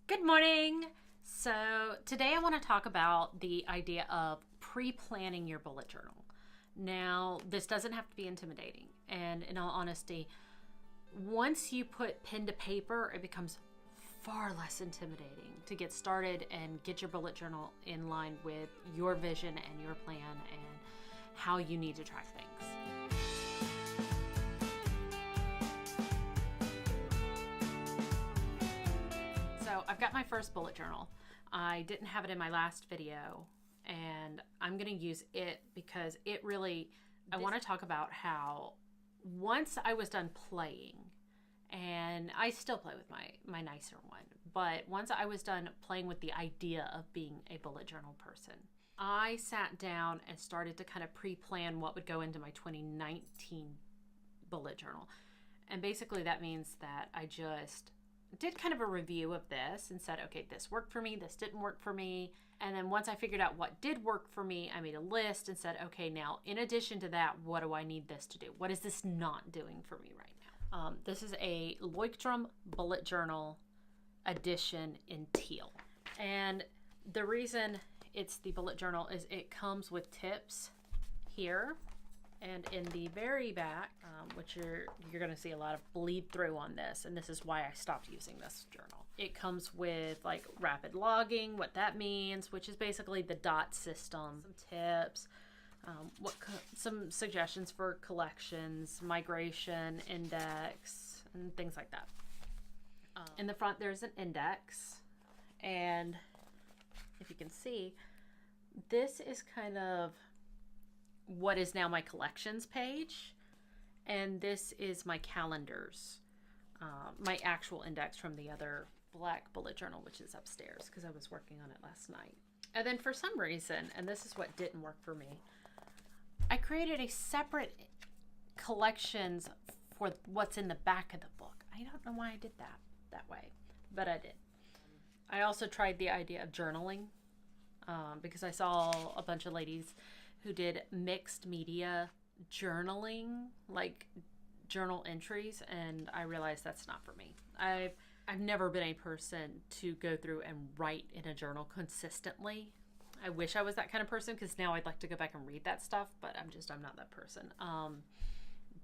Good morning. So today I want to talk about the idea of pre-planning your bullet journal. Now, this doesn't have to be intimidating. And in all honesty, once you put pen to paper, it becomes far less intimidating to get started and get your bullet journal in line with your vision and your plan and how you need to track things. So I've got my first bullet journal. I didn't have it in my last video, and I'm going to use it because it really, I want to talk about how once I was done playing, and I still play with my nicer one, but once I was done playing with the idea of being a bullet journal person, I sat down and started to kind of pre-plan what would go into my 2019 bullet journal. And basically that means that I just did kind of a review of this and said, okay, this worked for me, this didn't work for me. And then once I figured out what did work for me, I made a list and said, okay, now in addition to that, what do I need this to do? What is this not doing for me right now? This is a Leuchtturm bullet journal edition in teal. And the reason it's the bullet journal is it comes with tips here. And in the very back, which you're going to see a lot of bleed through on this, and this is why I stopped using this journal. It comes with like rapid logging, what that means, which is basically the dot system, some tips, some suggestions for collections, migration, index, and things like that. In the front, there's an index, and if you can see, this is kind of what is now my collections page, and this is my calendars, my actual index from the other black bullet journal, which is upstairs because I was working on it last night. And then for some reason, and this is what didn't work for me, I created a separate collections for what's in the back of the book. I don't know why I did that way, but I did. I also tried the idea of journaling because I saw a bunch of ladies who did mixed media journaling, like journal entries, and I realized that's not for me. I've never been a person to go through and write in a journal consistently. I wish I was that kind of person because now I'd like to go back and read that stuff, but I'm not that person.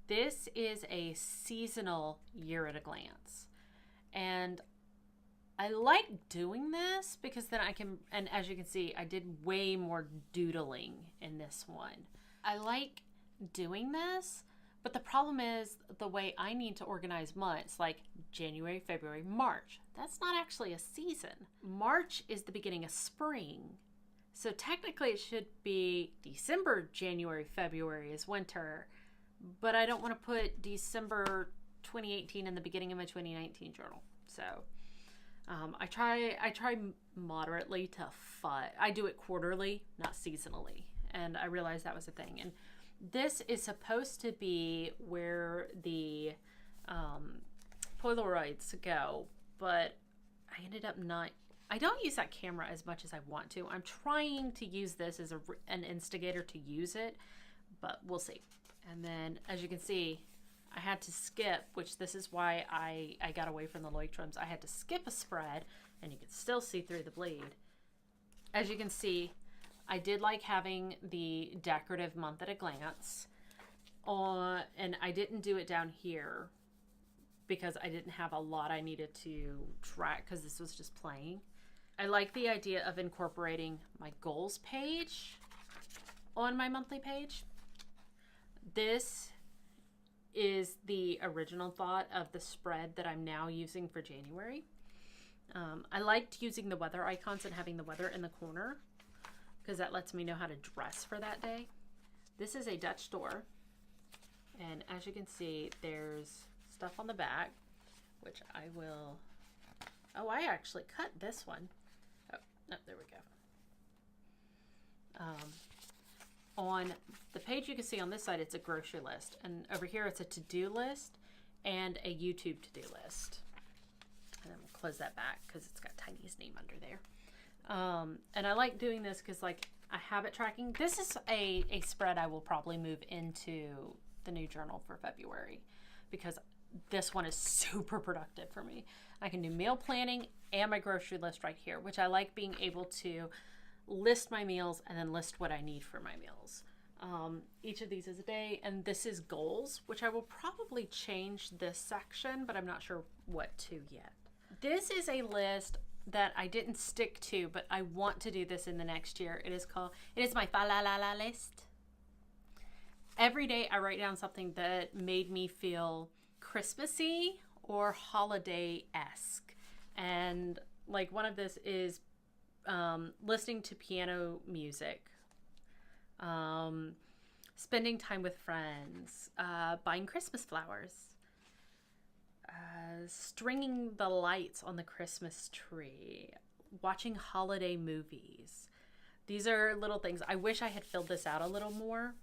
This is a seasonal year at a glance, and I like doing this because then I can, and as you can see, I did way more doodling in this one. I like doing this, but the problem is the way I need to organize months, like January, February, March. That's not actually a season. March is the beginning of spring. So technically it should be December, January, February is winter, but I don't want to put December 2018 in the beginning of my 2019 journal. So I try moderately to fudge. I do it quarterly, not seasonally, and I realized that was a thing. And this is supposed to be where the Polaroids go, but I ended up not. I don't use that camera as much as I want to. I'm trying to use this as an instigator to use it, but we'll see. And then, as you can see, I had to skip, which this is why I got away from the Leuchtturms. I had to skip a spread, and you can still see through the bleed. As you can see, I did like having the decorative month at a glance, and I didn't do it down here because I didn't have a lot I needed to track because this was just playing. I like the idea of incorporating my goals page on my monthly page. This is the original thought of the spread that I'm now using for January. I liked using the weather icons and having the weather in the corner because that lets me know how to dress for that day. This is a Dutch door, and as you can see, there's stuff on the back, which I will... Oh, I actually cut this one. Oh, no, there we go. On the page you can see on this side, it's a grocery list. And over here, it's a to-do list and a YouTube to-do list. And then we'll close that back because it's got Tiny's name under there. And I like doing this because, like, I habit tracking. This is a spread I will probably move into the new journal for February because this one is super productive for me. I can do meal planning and my grocery list right here, which I like being able to list my meals and then list what I need for my meals. Each of these is a day, and this is goals, which I will probably change this section, but I'm not sure what to yet. This is a list that I didn't stick to, but I want to do this in the next year. It is my fa la la la list. Every day I write down something that made me feel Christmassy or holiday-esque. And like one of this is listening to piano music, spending time with friends, buying Christmas flowers, stringing the lights on the Christmas tree, watching holiday movies. These are little things. I wish I had filled this out a little more.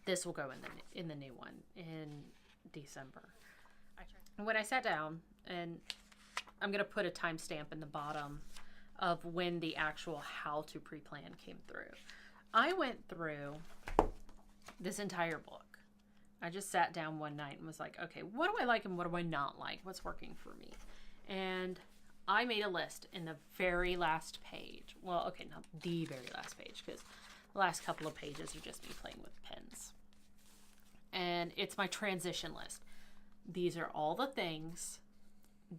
This will go in the new one in December. When I sat down, and I'm going to put a timestamp in the bottom of when the actual how to pre-plan came through. I went through this entire book. I just sat down one night and was like, okay, what do I like and what do I not like? What's working for me? And I made a list in the very last page. Well, okay, not the very last page, because the last couple of pages are just me playing with pens. And it's my transition list. These are all the things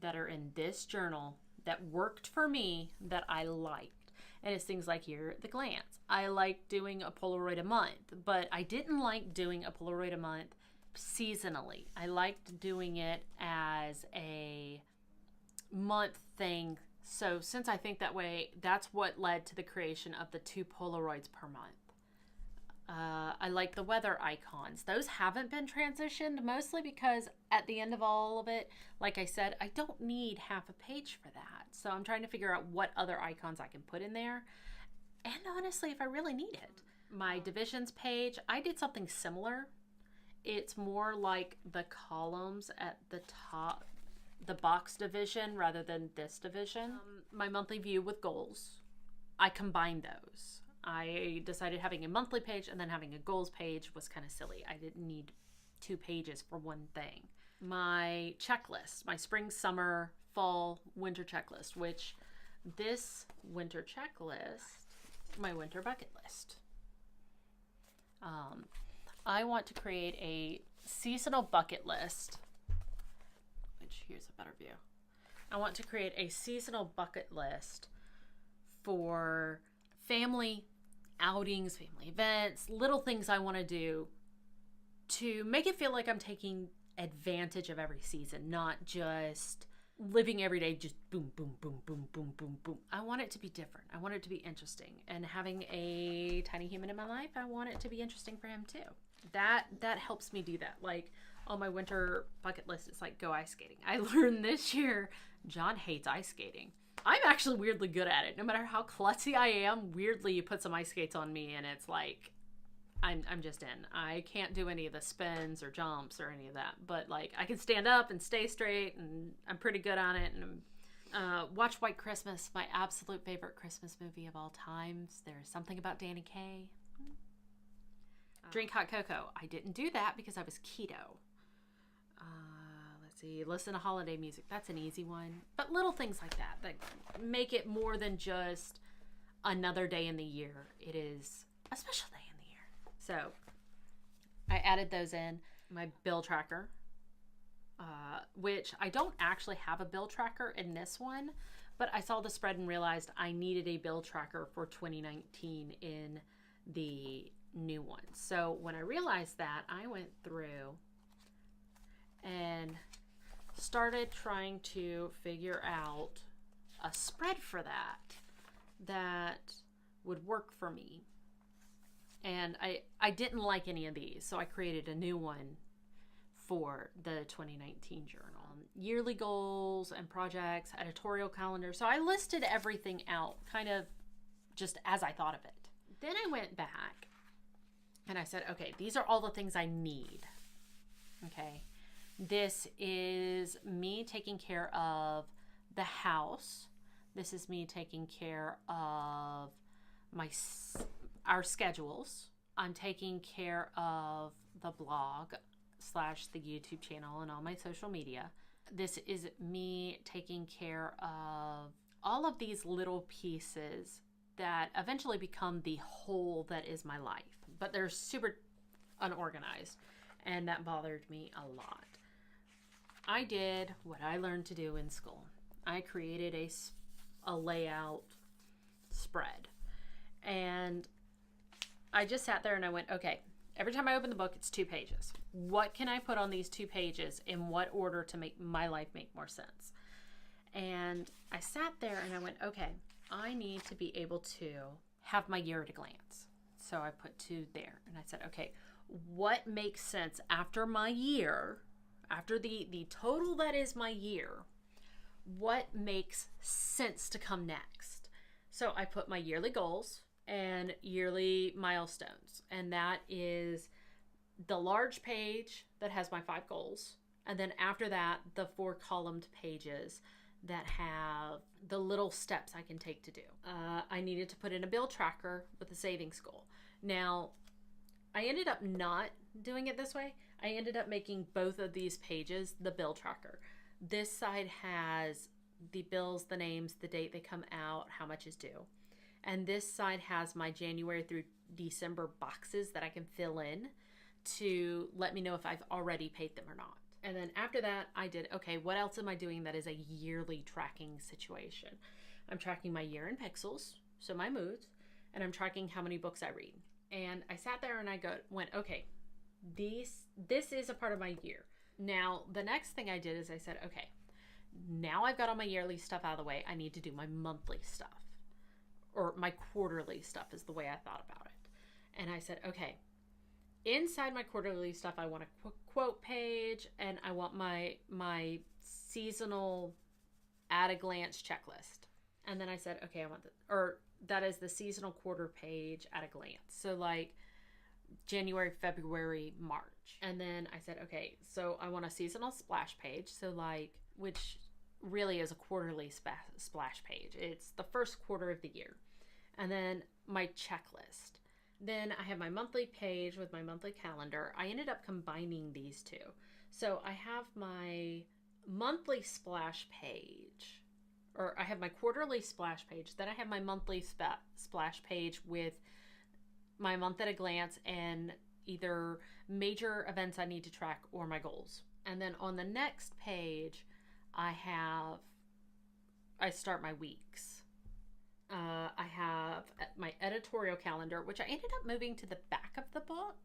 that are in this journal that worked for me that I liked. And it's things like here at the glance. I like doing a Polaroid a month, but I didn't like doing a Polaroid a month seasonally. I liked doing it as a month thing. So since I think that way, that's what led to the creation of the 2 Polaroids per month. I like the weather icons. Those haven't been transitioned, mostly because at the end of all of it, like I said, I don't need half a page for that. So I'm trying to figure out what other icons I can put in there. And honestly, if I really need it. My divisions page, I did something similar. It's more like the columns at the top, the box division rather than this division. My monthly view with goals, I combined those. I decided having a monthly page and then having a goals page was kind of silly. I didn't need 2 pages for one thing. My checklist, my spring, summer, fall, winter checklist, which this winter checklist, my winter bucket list. I want to create a seasonal bucket list, which here's a better view. I want to create a seasonal bucket list for family outings, family events, little things I want to do to make it feel like I'm taking advantage of every season, not just living every day just boom, boom, boom, boom, boom, boom, boom. I want it to be different. I want it to be interesting. And having a tiny human in my life, I want it to be interesting for him too. That helps me do that. Like on my winter bucket list, it's like go ice skating. I learned this year, John hates ice skating. I'm actually weirdly good at it. No matter how klutzy I am, weirdly you put some ice skates on me and it's like, I'm just in. I can't do any of the spins or jumps or any of that. But like I can stand up and stay straight and I'm pretty good on it. And watch White Christmas, my absolute favorite Christmas movie of all times. There's something about Danny Kaye. Drink hot cocoa. I didn't do that because I was keto. Let's see, listen to holiday music. That's an easy one. But little things like that make it more than just another day in the year. It is a special day in the year. So I added those in. My bill tracker, which I don't actually have a bill tracker in this one, but I saw the spread and realized I needed a bill tracker for 2019 in the new one. So when I realized that, I went through and started trying to figure out a spread for that would work for me. And I didn't like any of these, so I created a new one for the 2019 journal. Yearly goals and projects, editorial calendar. So I listed everything out kind of just as I thought of it. Then I went back and I said, okay, these are all the things I need. Okay. This is me taking care of the house. This is me taking care of our schedules. I'm taking care of the blog, / the YouTube channel and all my social media. This is me taking care of all of these little pieces that eventually become the whole that is my life. But they're super unorganized, and that bothered me a lot. I did what I learned to do in school. I created a layout spread. And I just sat there and I went, okay, every time I open the book, it's 2 pages. What can I put on these 2 pages in what order to make my life make more sense? And I sat there and I went, okay, I need to be able to have my year at a glance. So I put 2 there and I said, okay, what makes sense after my year, after the total that is my year, what makes sense to come next? So I put my yearly goals and yearly milestones. And that is the large page that has my 5 goals. And then after that, the 4 columned pages that have the little steps I can take to do. I needed to put in a bill tracker with a savings goal. Now, I ended up not doing it this way. I ended up making both of these pages the bill tracker. This side has the bills, the names, the date they come out, how much is due. And this side has my January through December boxes that I can fill in to let me know if I've already paid them or not. And then after that, I did, okay, what else am I doing that is a yearly tracking situation? I'm tracking my year in pixels, so my moods, and I'm tracking how many books I read. And I sat there and I went, okay, this is a part of my year. Now, the next thing I did is I said, okay, now I've got all my yearly stuff out of the way. I need to do my monthly stuff. Or my quarterly stuff is the way I thought about it. And I said, okay, inside my quarterly stuff, I want a quote page and I want my seasonal at a glance checklist. And then I said, okay, that is the seasonal quarter page at a glance. So like January, February, March. And then I said, okay, so I want a seasonal splash page. So like, which really is a quarterly splash page. It's the first quarter of the year. And then my checklist. Then I have my monthly page with my monthly calendar. I ended up combining these 2. So I have my monthly splash page, or I have my quarterly splash page. Then I have my monthly splash page with my month at a glance and either major events I need to track or my goals. And then on the next page, I start my weeks. I have my editorial calendar, which I ended up moving to the back of the book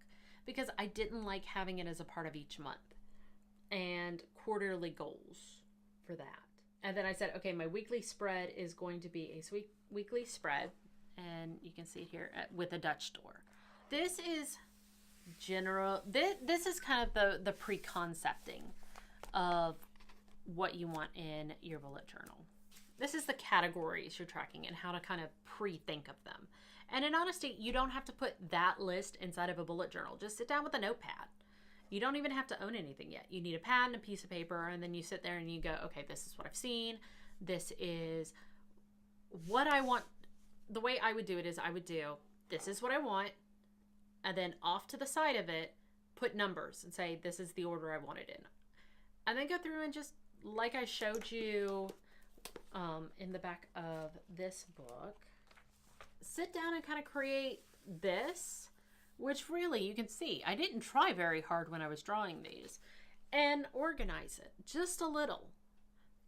because I didn't like having it as a part of each month, and quarterly goals for that. And then I said, okay, my weekly spread is going to be a weekly spread, and you can see it here with a Dutch door. This is general. This is kind of the pre-concepting of what you want in your bullet journal. This is the categories you're tracking and how to kind of pre-think of them. And in honesty, you don't have to put that list inside of a bullet journal. Just sit down with a notepad. You don't even have to own anything yet. You need a pad and a piece of paper, and then you sit there and you go, okay, this is what I've seen. This is what I want. The way I would do it is I would do, this is what I want, and then off to the side of it, put numbers and say, this is the order I want it in. And then go through and just, like I showed you in the back of this book, sit down and kind of create this, which really you can see I didn't try very hard when I was drawing these, and organize it just a little.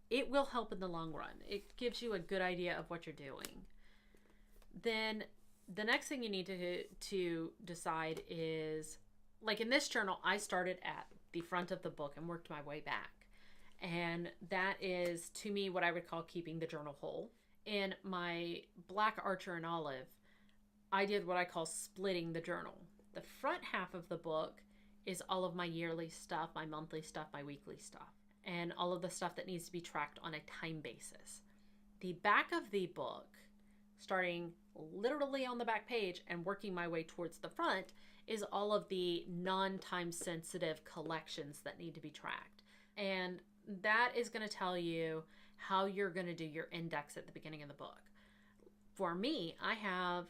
It will help in the long run. It gives you a good idea of what you're doing. Then the next thing you need to decide is, like in this journal, I started at the front of the book and worked my way back. And that is, to me, what I would call keeping the journal whole. In my Black Archer and Olive, I did what I call splitting the journal. The front half of the book is all of my yearly stuff, my monthly stuff, my weekly stuff, and all of the stuff that needs to be tracked on a time basis. The back of the book, starting literally on the back page and working my way towards the front, is all of the non-time sensitive collections that need to be tracked. And that is going to tell you how you're going to do your index at the beginning of the book. For me, I have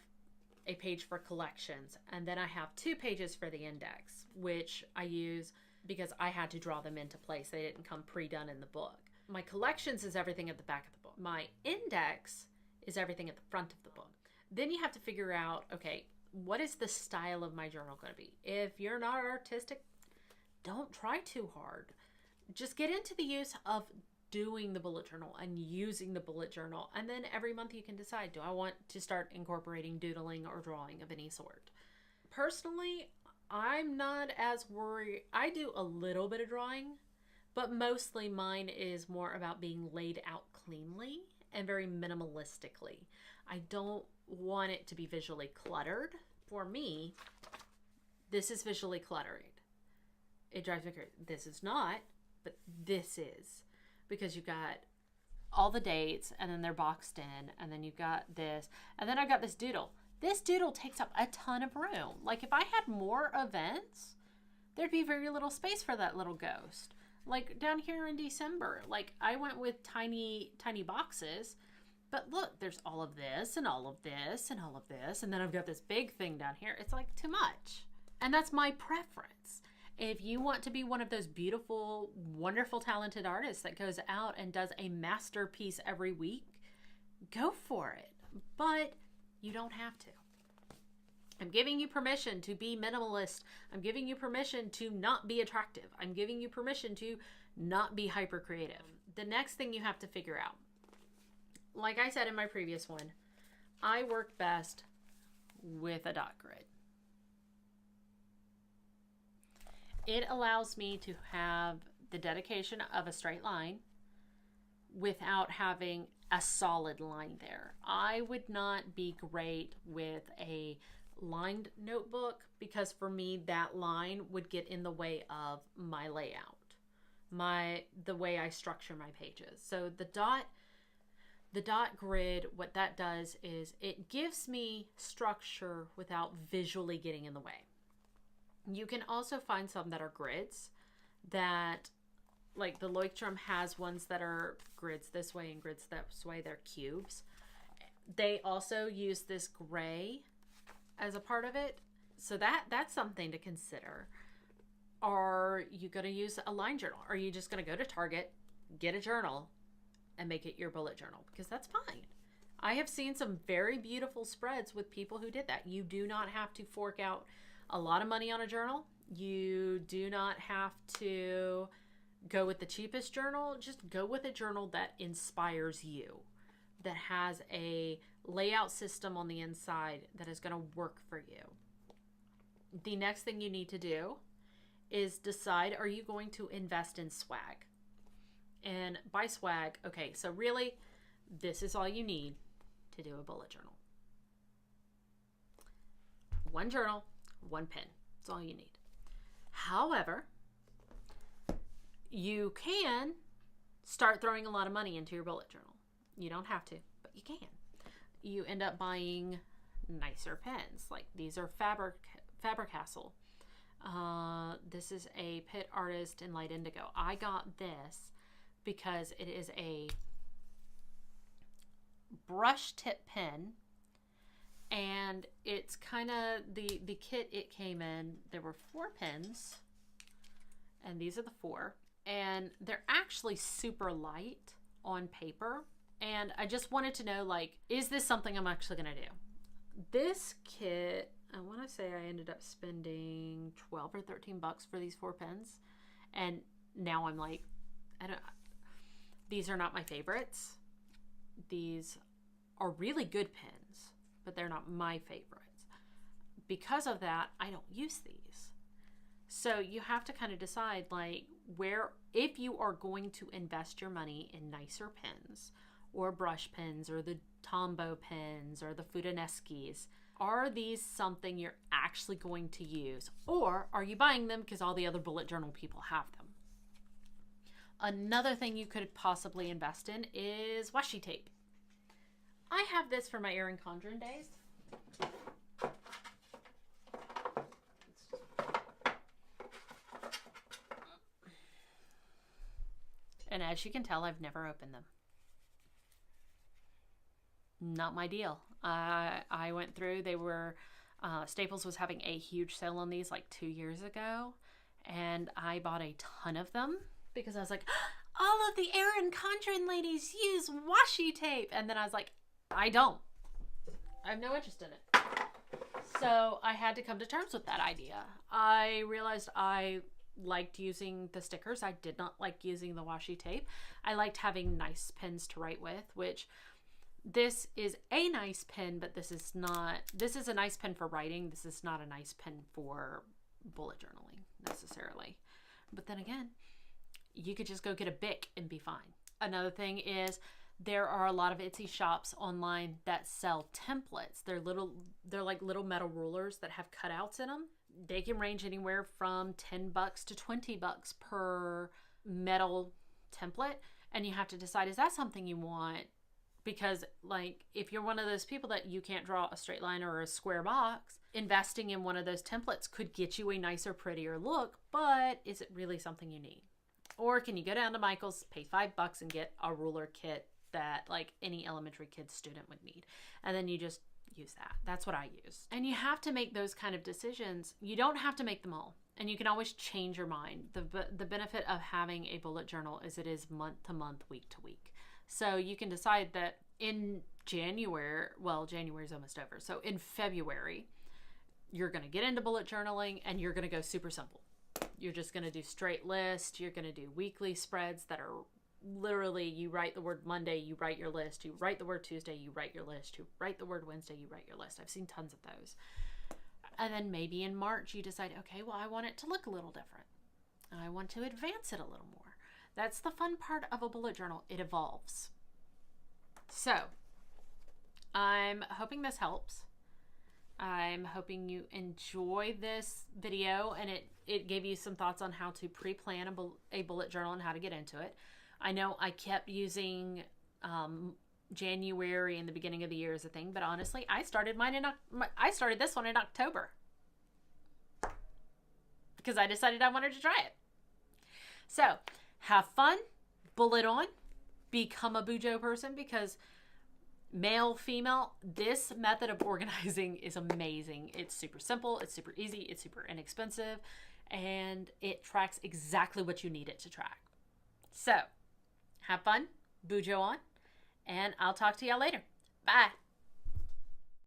a page for collections, and then I have 2 pages for the index, which I use because I had to draw them into place. They didn't come pre-done in the book. My collections is everything at the back of the book. My index is everything at the front of the book. Then you have to figure out, okay, what is the style of my journal going to be? If you're not artistic, don't try too hard. Just get into the use of doing the bullet journal and using the bullet journal. And then every month you can decide, do I want to start incorporating doodling or drawing of any sort? Personally, I'm not as worried. I do a little bit of drawing, but mostly mine is more about being laid out cleanly and very minimalistically. I don't want it to be visually cluttered. For me, this is visually cluttered. It drives me crazy. This is not, but this is. Because you've got all the dates, and then they're boxed in, and then you've got this, and then I've got this doodle. This doodle takes up a ton of room. Like, if I had more events, there'd be very little space for that little ghost. Like, down here in December, like, I went with tiny boxes, but look, there's all of this, and all of this, and all of this, and then I've got this big thing down here. It's, like, too much. And that's my preference. If you want to be one of those beautiful, wonderful, talented artists that goes out and does a masterpiece every week, go for it. But you don't have to. I'm giving you permission to be minimalist. I'm giving you permission to not be attractive. I'm giving you permission to not be hyper creative. The next thing you have to figure out, like I said in my previous one, I work best with a dot grid. It allows me to have the dedication of a straight line without having a solid line there. I would not be great with a lined notebook because for me that line would get in the way of my layout, the way I structure my pages. So the dot grid, what that does is it gives me structure without visually getting in the way. You can also find some that are grids that, like the Leuchtturm has ones that are grids this way and grids that way. They're cubes. They also use this gray as a part of it. So that's something to consider. Are you going to use a line journal? Are you just going to go to Target, get a journal, and make it your bullet journal? Because that's fine. I have seen some very beautiful spreads with people who did that. You do not have to fork out a lot of money on a journal. You do not have to go with the cheapest journal. Just go with a journal that inspires you, that has a layout system on the inside that is going to work for you. The next thing you need to do is decide, are you going to invest in swag? And by swag, okay, so really, this is all you need to do a bullet journal. One journal, one pen. That's all you need. However, you can start throwing a lot of money into your bullet journal. You don't have to, but you can. You end up buying nicer pens. Like these are Faber-Castell. This is a Pitt Artist in Light Indigo. I got this because it is a brush tip pen. And it's kind of the kit it came in. There were 4 pens, and these are the 4. And they're actually super light on paper. And I just wanted to know, like, is this something I'm actually going to do? This kit, I want to say I ended up spending $12 or $13 for these 4 pens. And now I'm like, these are not my favorites. These are really good pens, but they're not my favorites. Because of that, I don't use these. So you have to kind of decide, like, if you are going to invest your money in nicer pens or brush pens or the Tombow pens or the Fudaneskis, are these something you're actually going to use? Or are you buying them because all the other bullet journal people have them? Another thing you could possibly invest in is washi tape. I have this for my Erin Condren days. And as you can tell, I've never opened them. Not my deal. I went through, they were, Staples was having a huge sale on these like 2 years ago. and I bought a ton of them because I was like, all of the Erin Condren ladies use washi tape. And then I was like, I don't. I have no interest in it. So I had to come to terms with that idea. I realized I liked using the stickers. I did not like using the washi tape. I liked having nice pens to write with, which this is a nice pen, but this is a nice pen for writing. This is not a nice pen for bullet journaling necessarily. But then again, you could just go get a Bic and be fine. Another thing is there are a lot of Etsy shops online that sell templates. They're like little metal rulers that have cutouts in them. They can range anywhere from $10 to $20 per metal template. And you have to decide, is that something you want? Because like, if you're one of those people that you can't draw a straight line or a square box, investing in one of those templates could get you a nicer, prettier look, but is it really something you need? Or can you go down to Michael's, pay $5 and get a ruler kit that like any elementary kid student would need? And then you just use that. That's what I use. And you have to make those kind of decisions. You don't have to make them all. And you can always change your mind. The benefit of having a bullet journal is it is month to month, week to week. So you can decide that in January, well, January is almost over. So in February, you're going to get into bullet journaling and you're going to go super simple. You're just going to do straight list. You're going to do weekly spreads that are literally, you write the word Monday, you write your list. You write the word Tuesday, you write your list. You write the word Wednesday, you write your list. I've seen tons of those. And then maybe in March, you decide, okay, well, I want it to look a little different. I want to advance it a little more. That's the fun part of a bullet journal. It evolves. So I'm hoping this helps. I'm hoping you enjoy this video and it gave you some thoughts on how to pre-plan a bullet journal and how to get into it. I know I kept using January and the beginning of the year as a thing, but honestly, I started this one in October because I decided I wanted to try it. So have fun, bullet on, become a Bujo person, because male, female, this method of organizing is amazing. It's super simple, it's super easy, it's super inexpensive, and it tracks exactly what you need it to track. So have fun, Bujo on, and I'll talk to y'all later. Bye.